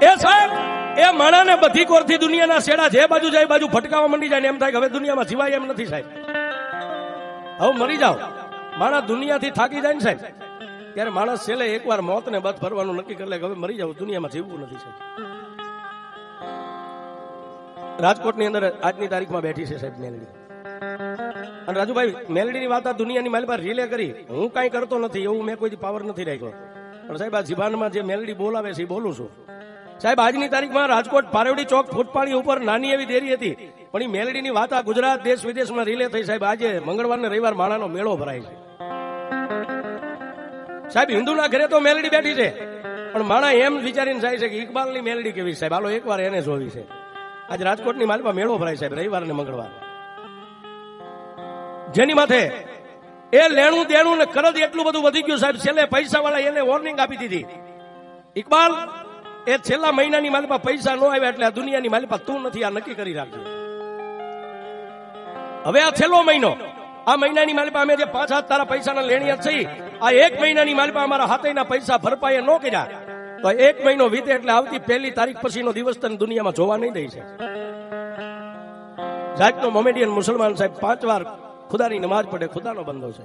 એ સાહેબ એ માણાને બધી કોરથી દુનિયાના શેડા જે બાજુ જાય બાજુ ફટકાવા મંડી જાય ને એમ થાય કે હવે દુનિયામાં જીવાય એમ નથી સાહેબ. હવે મરી જાઓ. માણસ દુનિયાથી થાકી જાય ને સાહેબ ત્યારે માણસ છેલ્લે એકવાર મોતને બધ ભરવાનું નક્કી કરી લે કે હવે મરી જાવ, દુનિયામાં જીવવું નથી સાહેબ. રાજકોટની અંદર આજની તારીખમાં બેઠી છે સાહેબ મેલડી. અને રાજુભાઈ મેલડીની વાત આ દુનિયાની મારી પાસે રિલે કરી. હું કાંઈ કરતો નથી એવું મેં કોઈ પાવર નથી રાખ્યો, પણ સાહેબ આ જીભાનમાં જે મેલડી બોલાવે છે એ બોલું છું સાહેબ. આજની તારીખમાં રાજકોટ પારેવડી ચોક ફૂટપાળી ઉપર નાની એવી દેરી હતી, પણ એ મેલડીની વાત આ ગુજરાત દેશ વિદેશમાં રિલે થઈ સાહેબ. આજે મંગળવાર ને રવિવાર માણાનો મેળો ભરાય છે સાહેબ. હિન્દુના ઘરે તો મેલડી બેઠી છે, પણ માણા એમ વિચારીને જાય છે કે ઇકબાલની મેલડી કેવી સાહેબ, હાલો એકવાર એને જોવી છે. આજે રાજકોટની માલમાં મેળો ભરાય સાહેબ, રવિવાર ને મંગળવાર. જેની માથે એ લેણું દેણું ને કરજ એટલું બધું વધી ગયું સાહેબ. છેલ્લે પૈસા વાળા એને વોર્નિંગ આપી દીધી, ઇકબાલ એ છેલ્લા મહિનાની માલિપા પૈસા ન આવ્યા એટલે આ દુનિયાની માલિપા તું નથી, આ નક્કી કરી રાખજો. હવે આ છેલ્લો મહિનો, આ મહિનાની માલિપા અમે જે 5 હાથ તારા પૈસાના લેણિયા છે, આ 1 મહિનાની માલિપા અમારા હાથેના પૈસા ભરપાઈ ન કર્યા તો 1 મહિનો વીતે એટલે આવતી 1 તારીખ પછીનો દિવસ તને દુનિયામાં જોવા નહીં દે છે. જાતનો મોમેડિયન મુસલમાન સાહેબ 5 વાર ખુદાની નમાજ પડે, ખુદાનો બંદો છે.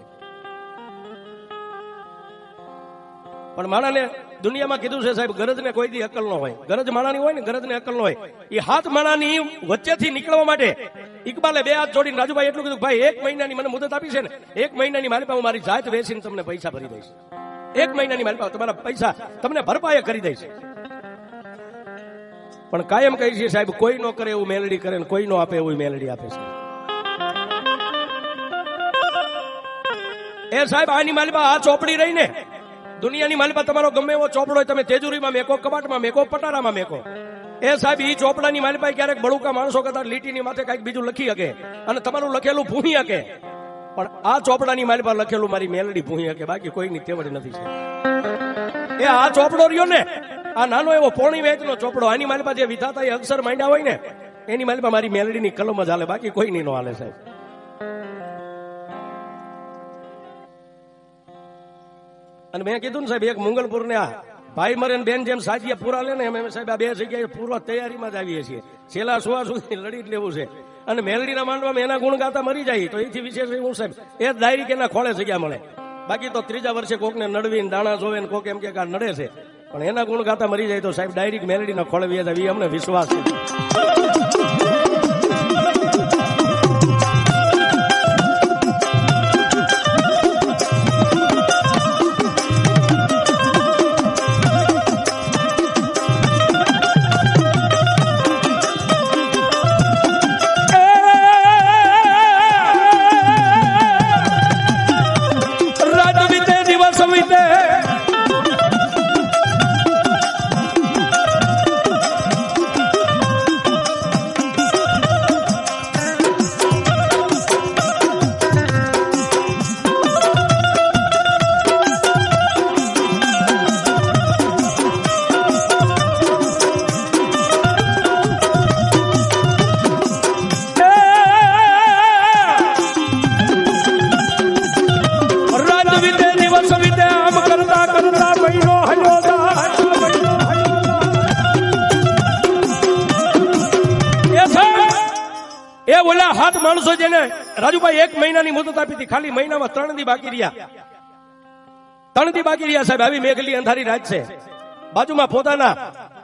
પણ માણાને દુનિયામાં કીધું છે સાહેબ ગરજને કોઈ દી અકલ ન હોય. ગરજ માણાની હોય ને ગરજને અકલ ન હોય. એ હાથ માણાની વચ્ચેથી નીકળવા માટે ઇકબાલે 2 હાથ જોડીને રાજુભાઈ એટલું કીધું ભાઈ 1 મહિનાની મને મુદત આપી છે ને, 1 મહિનાની મારી પાસે હું મારી જાત વેચીને તમને પૈસા ભરી દઈશ. 1 મહિનાની મારી પાસે તમારા પૈસા તમને ભરપાઈ કરી દઈશ. પણ કાયમ કહી છે સાહેબ કોઈ નો કરે એવું મેલડી કરે ને કોઈ નો આપે એવું મેલડી આપે છે. એ સાહેબ આની મારી પાસે આ ચોપડી રહી ને, દુનિયાની માલિપા તમારો ગમે એવો ચોપડો હોય તમે તેજુરીમાં મેકો, કબાટમાં મેકો, પટારામાં મેકો. એ સાહેબ ઈ ચોપડાની માલિપા ક્યારેક બળુકા માણસો કરતા લીટીની માથે કઈક બીજું લખી શકે અને તમારું લખેલું ભૂણી શકે, પણ આ ચોપડાની માલિપા લખેલું મારી મેલડી ભૂણી શકે, બાકી કોઈની તેવડ નથી છે. એ આ ચોપડો રહ્યો ને, આ નાનો એવો પોણી વેચનો ચોપડો, આની માલિપા જે વિધાતા અક્ષર માંડ્યા હોય ને એની માલિપા મારી મેલડીની કલમ જ હાલે, બાકી કોઈની નો હાલે સાહેબ. અને મેં કીધું ને સાહેબ એક મંગલપુર ને આ ભાઈ મરે બેન જેમ સાજીયા પૂરા લે ને એમ સાહેબ આ 2 જગ્યાએ પૂરો તૈયારીમાં જ આવીએ છીએ. છેલ્લા સુવા સુધી લડી જ લેવું છે. અને મેલડીના માંડવામાં એના ગુણ ગાતા મરી જાય તો એથી વિશેષ હું સાહેબ એ જ ડાયરી કે એના ખોળે જગ્યા મળે. બાકી તો 3જા વર્ષે કોકને નડવીને દાણા જોવે ને કોક એમ કે આ નડે છે, પણ એના ગુણ ગાતા મરી જાય તો સાહેબ ડાયરેક્ટ મેલડીના ખોળે વ્યા જાય, અમને વિશ્વાસ છે. હાથ માણસો જેને રાજુભાઈ 1 મહિનાની મુદત આપી હતી, ખાલી મહિનામાં 3 દી બાકી રહ્યા. 3 દી બાકી રહ્યા સાહેબ. આવી મેઘલી અંધારી રાત છે. બાજુમાં પોતાના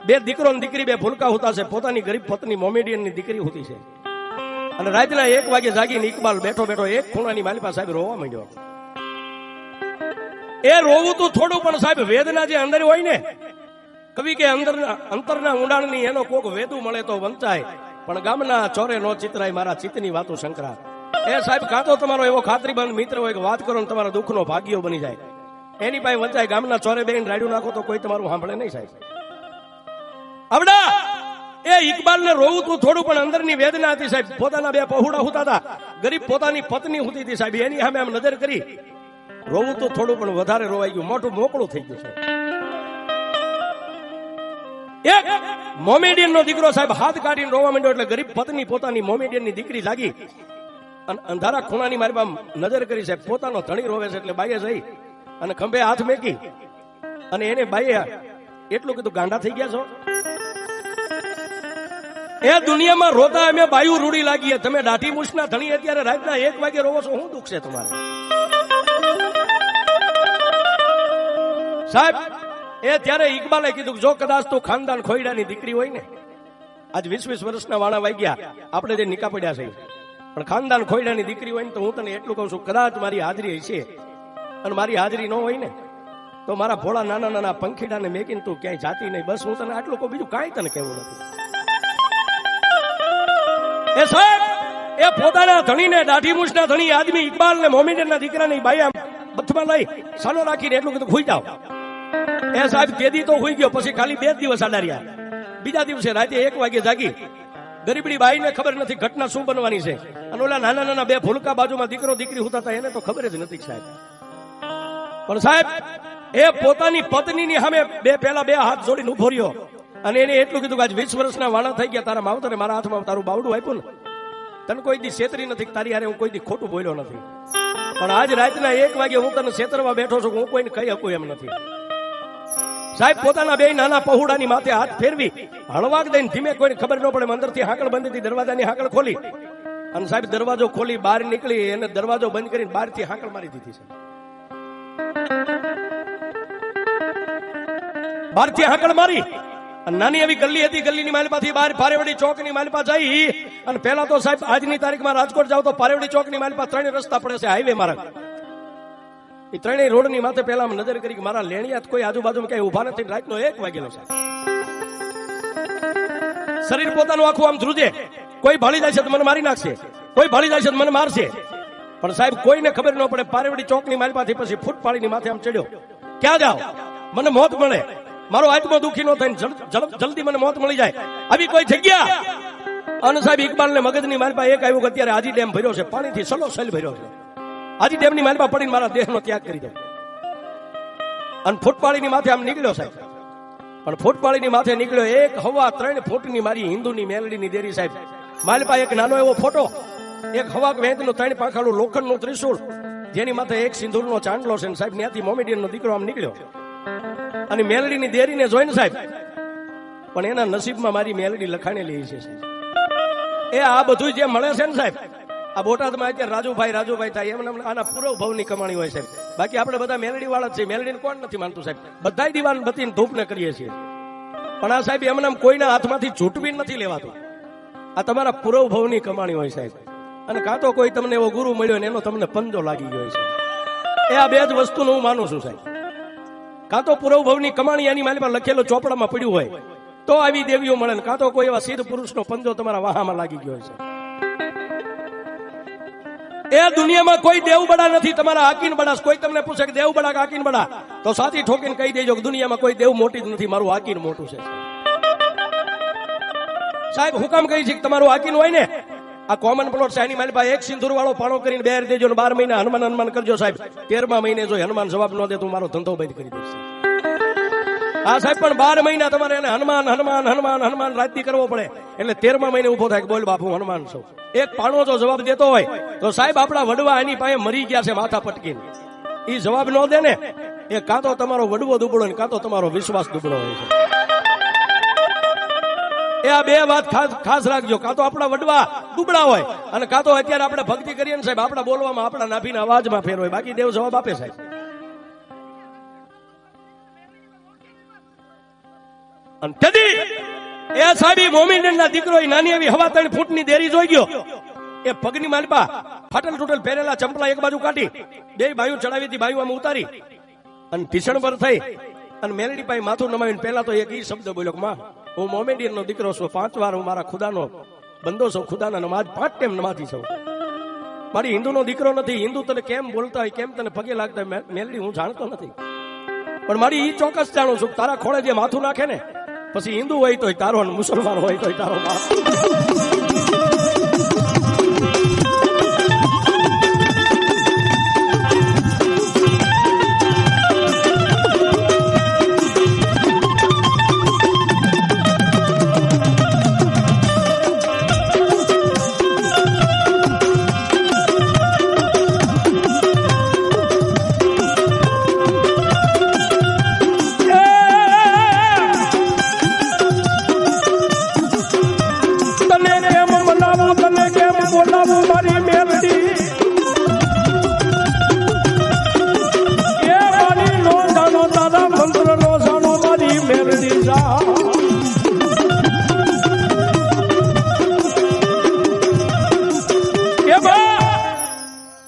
2 દીકરો ને દીકરી 2 ભૂલકા હોતા છે. પોતાની ગરીબ પત્ની મોમેડિયન ની દીકરી હોતી છે. અને રાતના 1 વાગે જાગીને ઇકબાલ બેઠો બેઠો એક ખૂણાની માલિપા સાહેબ રોવા માંડ્યો. એ રોવું તો થોડું, પણ સાહેબ વેદના જે અંદર હોય ને, કવિ કે અંતરના ઊંડાણની એનો કોક વેદું મળે તો વંચાય, પણ ગામના ચોરે નો ચિતરાય મારા ચિત્તની વાતો શંકરા. એ સાહેબ કાં તો તમારો એવો ખાતરીબંધ મિત્ર હોય કે વાત કરો ને તમારા દુઃખનો ભાગ્યો બની જાય, એની પાસે વંચાય. ગામના ચોરે બેન રાડ્યું નાખો તો કોઈ તમારું સાંભળે નહીં સાહેબ. આવડા એ ઇકબાલ ને રોવું તું થોડું, પણ અંદરની વેદના હતી સાહેબ. પોતાના 2 પહોળા હોતા હતા, ગરીબ પોતાની પત્ની હોતી હતી સાહેબ. એની સામે આમ નજર કરી રોવું તું થોડું, પણ વધારે રોવાઈ ગયું, મોટું મોકળું થઈ ગયું સાહેબ. એક મોમેડિયન નો દીકરો સાહેબ હાથ કાઢીને રોવા માંડ્યો એટલે ગરીબ પત્ની પોતાની મોમેડિયન ની દીકરી જાગી અને અંધારા ખૂણાની મારી પાસે નજર કરી સાહેબ. પોતાનો ધણી રોવે છે એટલે બાઈએ જઈ અને ખંભે હાથ મેકી અને એને બાઈએ એટલું કીધું ગાંડા થઈ ગયા છો, એ દુનિયામાં રોતા અમે બાયુ રૂડી લાગીએ, તમે દાઢી મૂછના ધણી અત્યારે રાતના 1 વાગે રોવો છો, શું દુઃખ છે તમારે? સાહેબ એ ત્યારે ઇકબાલે કીધું જો કદાચ તું ખાનદાન ખોયડાની દીકરી હોય ને, આજ 20-20 વર્ષના વાણા વાગ્યા આપણે જે નિકા પડ્યા છે, પણ ખાનદાન ખોયડાની દીકરી હોય ને તો હું તને એટલું કહું છું, કદાચ મારી હાજરી હશે અને મારી હાજરી ન હોય ને તો મારા ભોળા નાના નાના પંખીડાને મેકીને તું ક્યાંય જાતી નહીં. બસ હું તને આટલું કહું, બીજું કાંઈ તને કહેવું નથી. એ સાહેબ એ પોતાના ધણીને દાઢી મૂછના ધણી આદમી ઇકબાલ ને મોમિનના દીકરાને બાઈ આમ બથમાં લઈ સાનો રાખીને એટલું કીધું ખુઈ જાઓ. એ સાહેબ તેદી તો ખુઈ ગયો, પછી ખાલી 2 દિવસ આડા રહ્યા. બીજા દિવસે રાતે 1 વાગે જાગી. ગરીબડી બાઈને ખબર નથી ઘટના શું બનવાની છે, અને ઓલા નાના નાના 2 ભૂલકા બાજુમાં દીકરો દીકરી હોતા હતા એને તો ખબર જ નથી સાહેબ. પણ સાહેબ એ પોતાની પત્નીની સામે પહેલા 2 હાથ જોડીને ઉભો રહ્યો અને એને એટલું કીધું કે આજ 20 વર્ષના વાણા થઈ ગયા, તારા માવતરે મારા હાથમાં તારું બાવડું આપ્યું ને, તને કોઈ દી છેતરી નથી, તારી હારે હું કોઈ દી ખોટું બોલ્યો નથી, પણ આજ રાતના 1 વાગે હું તને છેતરવા બેઠો છું, હું કોઈને કહી શકું એમ નથી. સાહેબ પોતાના 2 નાના પહોડાની માથે હાથ ફેરવી હળવાક દઈને ધીમે, કોઈને ખબર ન પડે અંદરથી હાકળ બંધ હતી, દરવાજાની હાકળ ખોલી અને સાહેબ દરવાજો ખોલી બહાર નીકળી, એને દરવાજો બંધ કરીને બહારથી હાકળ મારી દીધી છે. બહારથી હાકળ મારી અને નાની એવી ગલ્લી હતી, ગલ્લીની માલપાથી બહાર પારેવડી ચોકની માલપા જઈ અને પહેલા તો સાહેબ આજની તારીખમાં રાજકોટ જાવ તો પારેવડી ચોકની માલપા 3 રસ્તા પડે છે, હાઈવે માર્ગ. એ 3 રોડની માથે પહેલા નજર કરી કે મારા લેણિયાત કોઈ આજુબાજુમાં ક્યાંય ઉભા નથી. રાતનો 1 વાગેલો છે. શરીર પોતાનું આખું આમ ધ્રુજે, કોઈ ભાળી જાય છે તો મને મારી નાખશે, કોઈ ભાળી જાય છે તો મને મારશે, પણ સાહેબ કોઈને ખબર ન પડે. પારેવડી ચોકની માલપાથી પછી ફૂટપાળીની માથે આમ ચડ્યો, ક્યાં જાઓ મને મોત મળે, મારો આત્મા દુઃખી ન થાય, જલ્દી મને મોત મળી જાય, આવી કોઈ જગ્યા. અને સાહેબ ઇકબાલ ને મગજની માલપા એક આવ્યું કે અત્યારે હાજી ડેમ ભર્યો છે, પાણીથી સલોસલ ભર્યો છે, હાજી ડેમની માલપા પડીને મારા દેહનો ત્યાગ કરી દો. અને ફૂટપાળીની માથે આમ નીકળ્યો સાહેબ, પણ ફૂટપાળીની માથે નીકળ્યો 1.3 ફૂટની મારી હિન્દુની મેલડીની દેરી સાહેબ. માલપા એક નાનો એવો ફોટો, એક હવાક વેંતનું 3 પાંખાળું લોખંડનું ત્રિશૂળ, જેની માથે એક સિંદૂરનો ચાંદલો છે. સાહેબ ત્યાંથી મોમેડિયનનો દીકરો આમ નીકળ્યો અને મેલડીની દેરીને જોઈને સાહેબ, પણ એના નસીબમાં મારી મેલડી લખાણેલી છે સાહેબ. એ આ બધું જે મળે છે ને સાહેબ, આ બોટાદમાં અત્યારે રાજુભાઈ થાય એમ આના પૂરો ભાવની કમાણી હોય સાહેબ. બાકી આપણે બધા મેલડી વાળા જ છે, મેલડીને કોણ નથી માનતું સાહેબ, બધા દીવાન બતીને ધૂપને કરીએ છીએ. પણ આ સાહેબ એમને કોઈના હાથમાંથી છૂટવી નથી લેવાતું, આ તમારા પૂરો ભાવની કમાણી હોય સાહેબ. અને કાં તો કોઈ તમને એવો ગુરુ મળ્યો ને એનો તમને પંજો લાગી ગયો છે. એ આ 2 જ વસ્તુનું હું માનું છું સાહેબ. કાં તો પૂર્વ ભવની કમાણી એની મારી પાસે લખેલો ચોપડામાં પડ્યું હોય તો આવી દેવીઓ મળે, કાં તો કોઈ એવા સિદ્ધ પુરુષનો પંજો તમારા વાહામાં લાગી ગયો છે. એ દુનિયામાં કોઈ દેવબડા નથી, તમારા હાકીન બડા. કોઈ તમને પૂછે કે દેવબડા કે હાકીન બડા, તો સાથી ઠોકીને કહી દેજો કે દુનિયામાં કોઈ દેવ મોટી જ નથી, મારું હાકીન મોટું છે સાહેબ. હું કામ કહી છે કે તમારું હાકીન હોય ને, આ કોમન પ્લોટ છે, એની મારી પાસે 1 સિંદૂર વાળો પાણો કરીને બેર દેજો ને 12 મહિના હનુમાન કરજો સાહેબ. 13મા મહિને જો હનુમાન જવાબ ન દે તો મારો ધંધો બંધ કરી દઈશ. હા સાહેબ, પણ 12 મહિના તમારે એને હનુમાન રાતથી કરવો પડે, એટલે 13મા મહિને ઉભો થાય કે બોલ બાપુ હનુમાન છો. એક પાણો જો જવાબ દેતો હોય તો સાહેબ આપણા વડવા એની પાસે મરી ગયા છે માથા પટકીને. એ જવાબ ન દે ને, એ કાં તો તમારો વડવો દુબળો ને કાં તો તમારો વિશ્વાસ દુબળો હોય છે. એ આ 2 વાત ખાસ રાખજો, કાં તો આપણા વડવા દુબળા હોય અને કાં તો અત્યારે આપણે ભક્તિ કરીએ ને સાહેબ, આપણા બોલવામાં આપણા નાભીના અવાજમાં ફેર હોય, બાકી દેવ જવાબ આપે સાહેબ. અને તેથી એ સાહેબ મોમિનના દીકરો નાની એવી 3.5 ફૂટની દેરી જોઈ ગયો. એ પગની માલપા ફાટલ તૂટલ પહેરેલા ચંપલા એક બાજુ કાઢી 2 બાયું ચડાવી હતી, બાયું આમ ઉતારી અને ભીષણ પર થઈ અને મેલડી પાસે માથું નમાવીને પહેલા તો એક ઈ શબ્દ બોલ્યો કે માં, હું મોમેડિયનનો દીકરો છું, 5 વાર હું મારા ખુદાનો બંદો છું, ખુદાના નમાજ 5 ટાઈમ નમાજી છું, મારી હિન્દુનો દીકરો નથી. હિન્દુ તને કેમ બોલતા હોય, કેમ તને પગે લાગતા હોય મેલડી હું જાણતો નથી, પણ મારી ઈ ચોક્કસ જાણું છું, તારા ખોળે જે માથું નાખે ને, પછી હિન્દુ હોય તોય તારો, મુસલમાન હોય તોય તારો બાપ.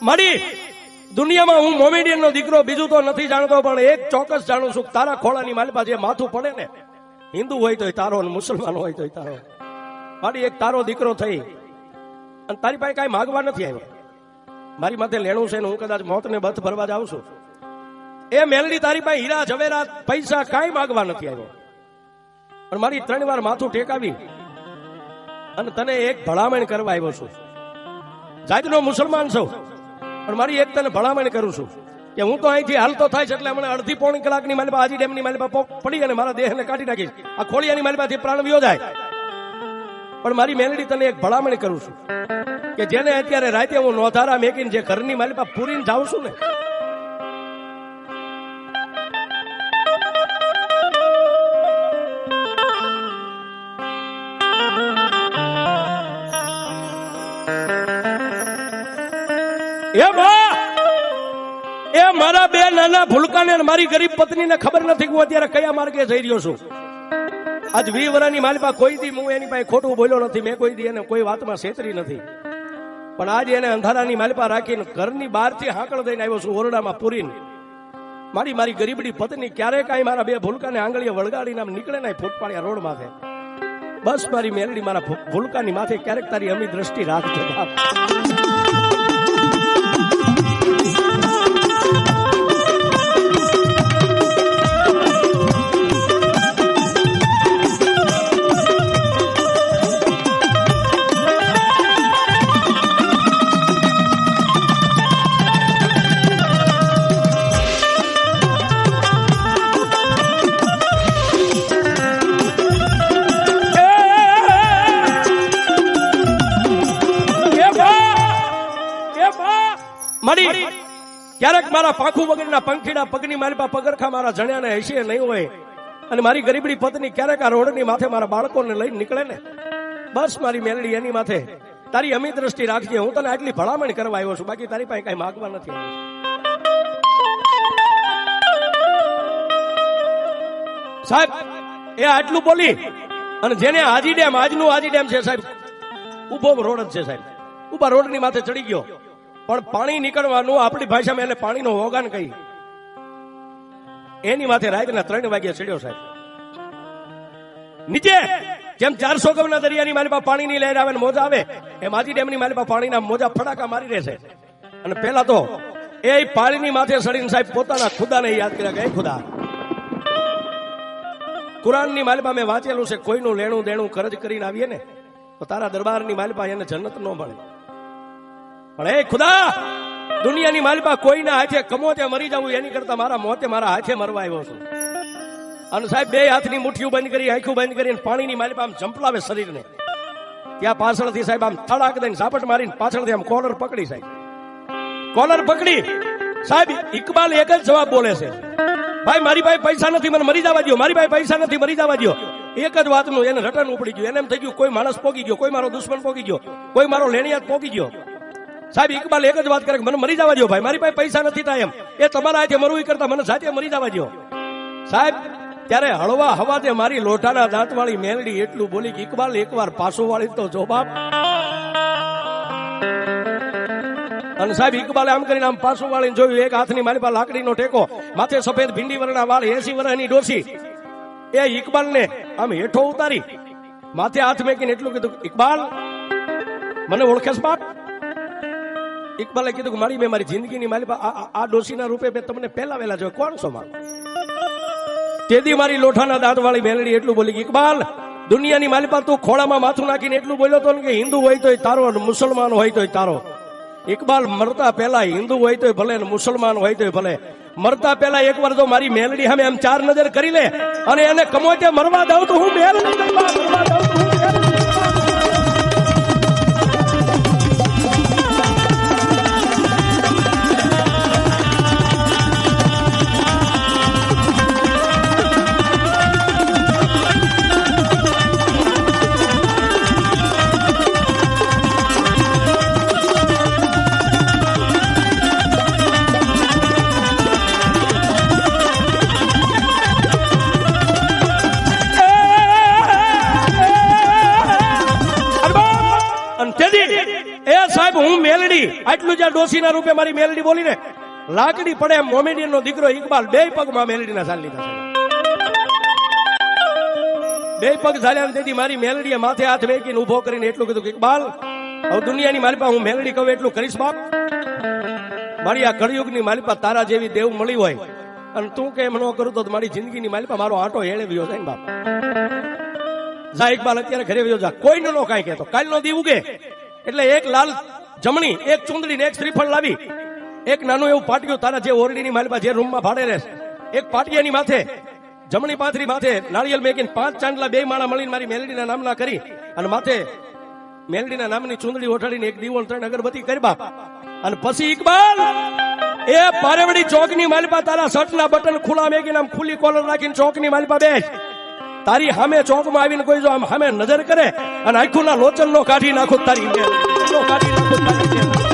મારી દુનિયામાં હું મોમેડિયન નો દીકરો બીજું તો નથી જાણતો, પણ એક ચોક્કસ જાણું છું, તારા ખોળાની માલિપા જે માથું પડે ને, હિન્દુ હોય તો તારો અને મુસલમાન હોય તો તારો. મારી એક તારો દીકરો થઈ અને તારી પાસે કઈ માગવા નથી આવ્યો. મારી માથે લેણું છે ને હું કદાચ મોતને બથ ભરવા જાઉં છું. એ મેલડી તારી પાસે હીરા ઝવેરાત પૈસા કાંઈ માગવા નથી આવ્યો, પણ મારી 3 વાર માથું ટેકાવી અને તને એક ભલામણ કરવા આવ્યો છું. જાતનો મુસલમાન છું, પણ મારી એક તને ભલામણ કરું છું કે હું તો અહીંથી હાલતો થાય છે એટલે હમણાં અડધી પોણી કલાકની માલિપા હાજી ડેમની માલિપા પડી અને મારા દેહને કાઢી નાખીશ. આ ખોળિયાની માલિપાથી પ્રાણ વ્યો જાય. પણ મારી મેલડી તને એક ભલામણ કરું છું કે જેને અત્યારે રાતે હું નોધારા મેકીને જે ઘરની માલિપા પૂરીને જાઉં છું ને, એ મારા 2 નાના ભૂલકાને મારી ગરીબ પત્નીને ખબર નથી કે હું અત્યારે કયા માર્ગે જઈ રહ્યો છું. આજ 20 વર્ષની માલિપા કોઈ દી હું એની પાસે ખોટું બોલ્યો નથી, મેં કોઈ દી એને કોઈ વાતમાં છેતરી નથી, પણ આજે એને અંધારાની માલિપા રાખીને ઘરની બહારથી હાંકળ દઈને આવ્યો છું, ઓરડામાં પૂરીને. મારી ગરીબડી પત્ની ક્યારેક કાંઈ મારા 2 ભૂલકાને આંગળીએ વળગાડીને નીકળે ને ફૂટપાળિયા રોડ માથે. બસ મારી મેલડી મારા ભૂલકાની માથે ક્યારેક તારી અમી દ્રષ્ટિ રાખજો બાપ. ક્યારેક મારા પાંખું વગરના પંખીડા પગની મારી પાસે પગરખા મારા જણ્યાને હશે નહીં હોય અને મારી ગરીબડી પત્ની ક્યારેક આ રોડની માથે મારા બાળકોને લઈને નીકળે ને, બસ મારી મેલડી એની માથે તારી અમી દ્રષ્ટિ રાખજે. હું તને આટલી ભલામણ કરવા આવ્યો છું, બાકી તારી પાસે કઈ માગવા નથી આવ્યો. સાહેબ એ આટલું બોલી અને જેને હાજી ડેમ આજનું હાજી ડેમ છે સાહેબ, ઉભો રોડ જ છે સાહેબ, ઉભા રોડની માથે ચડી ગયો, પણ પાણી નીકળવાનું આપણી ભાષામાં એને પાણીનો હોગાન કહી એની માથે રાતના 3 વાગ્યે ચડ્યો સાહેબ. નીચે જેમ 400 ગમના દરિયાની મારી પાસે પાણીની લહેર આવે ને મોજા આવે, એમ હાજી ડેમની મારી પાસે પાણીના મોજા ફટાકા મારી રહેશે. અને પેલા તો એ પાણીની માથે ચડીને સાહેબ પોતાના ખુદાને યાદ કર્યા કે ખુદા, કુરાનની માલિપા મેં વાંચેલું છે, કોઈનું લેણું દેણું કરજ કરીને આવીએ ને તો તારા દરબારની માલિપા એને જન્નત ન મળે. પણ એ ખુદા, દુનિયાની માલિપા કોઈના હાથે કમોતે મરી જવું એની કરતા મારા મોતે મારા હાથે મરવા આવ્યો છું. અને સાહેબ 2 હાથની મુઠ્ઠીઓ બંધ કરી, આંખો બંધ કરીને પાણીની માલિપા આમ ઝંપલાવે શરીરને. ત્યાં પાછળથી સાહેબ આમ થડાક દઈને ઝાપટ મારીને પાછળથી આમ કોલર પકડી સાહેબ, કોલર પકડી સાહેબ ઇકબાલ એક જ જવાબ બોલે છે, ભાઈ મારી પાસે પૈસા નથી, મને મરી જવા દો, મારી પાસે પૈસા નથી, મરી જવા દો. એક જ વાતનું એને રટન ઉપડી ગયું. એને એમ થઈ ગયું કોઈ માણસ પોગી ગયો, કોઈ મારો દુશ્મન પોગી ગયો, કોઈ મારો લેણિયાત પોગી ગયો. સાહેબ ઇકબાલ એક જ વાત કરે કે મને મરી જવા દો ભાઈ, મારી પાસે પૈસા નથી થાય એમ, એ તમારા હાથે મરવું કરતા મને સાથે મરી જવા દો. સાહેબ ત્યારે હળવા હવાજે મારી લોઢાના દાંતવાળી મેલડી એટલું બોલી કે ઇકબાલ એકવાર પાછો વાળી તો જો બાપ. અને સાહેબ ઇકબાલે આમ કરીને આમ પાછું વાળીને જોયું, એક હાથની મારી પાસે લાકડીનો ટેકો, માથે સફેદ ભીંડી વરના વાળ, 80 વર્ષની ડોસી. એ ઇકબાલને આમ હેઠો ઉતારી માથે હાથ મેકીને એટલું કીધું, ઇકબાલ મને ઓળખેસ બાપ? ઇકબાલે કીધું કે મારી મેં મારી જિંદગીની મારી આ ડોસીના રૂપે મેં તમને પહેલા વહેલા જોયો, કોણ છો મારો? તેદી મારી લોઠાના દાંત વાળી મેલડી એટલું બોલી કે ઇકબાલ, દુનિયાની માલિપા તું ખોળામાં માથું નાખીને એટલું બોલ્યો તો કે હિન્દુ હોય તોય તારો, મુસલમાન હોય તોય તારો. ઇકબાલ મરતા પહેલા હિન્દુ હોય તોય ભલે, મુસલમાન હોય તોય ભલે, મરતા પહેલા એકવાર જો મારી મેલડી સામે આમ 4 નજર કરી લે અને એને કમોતે મરવા દઉં તો હું મેલડી મરવા દઉં તો હું એ સાહેબ હું મેલડી આટલું જ્યાં ડોસીના રૂપે મારી મેલડી બોલી ને લાકડી પડે એમ મોમેડિયન નો દીકરો ઇકબાલ બે પગમાં મેલડીના ચાલી લીધા છે. બે પગ ચાલ્યા તેથી મારી મેલડીએ માથે હાથ વેકીને ઉભો કરીને એટલું કીધું કે ઇકબાલ હવે દુનિયાની મારી પાસે હું મેલડી કહું એટલું કરીશ બાપ. મારી આ કળિયુગની મારી પાસે તારા જેવી દેવ મળી હોય અને તું કે એમ ન કરું તો મારી જિંદગીની મારી પાસે મારો આંટો હેળે વ્યો જાય ને બાપ. જા ઇકબાલ અત્યારે ઘરે વ્યો જા, કોઈ નો કાંઈ કહેતો. કાલ નો દી ઉગે એટલે એક લાલ જમણી, એક ચુંદડી ને એક શ્રીફળ લાવી એક નાનું એવું પાટિયું તારા જે ઓરડીની મારી પાસે જે રૂમમાં ભાડે રહેશે એક પાટિયાની માથે જમણી પાથરી માથે નાળિયેર મેકીને 5 ચાંદલા બે માળા મળીને મારી મેલડીના નામના કરી અને માથે મેલડીના નામની ચુંદડી ઓઢાડીને એક દીવો 3 અગરબત્તી કરી બાપ. અને પછી ઇકબાલ એ પારેવડી ચોકની માલિપા તારા શર્ટના બટન ખુલ્લા મેકીને આમ ખુલ્લી કોલર રાખીને ચોકની માલિપા બેસ. તારી સામે ચોકમાં આવીને કોઈ જો આમ સામે નજર કરે અને આખું ના લોચન નો કાઢી નાખો તારી કાઢી નાખો તારી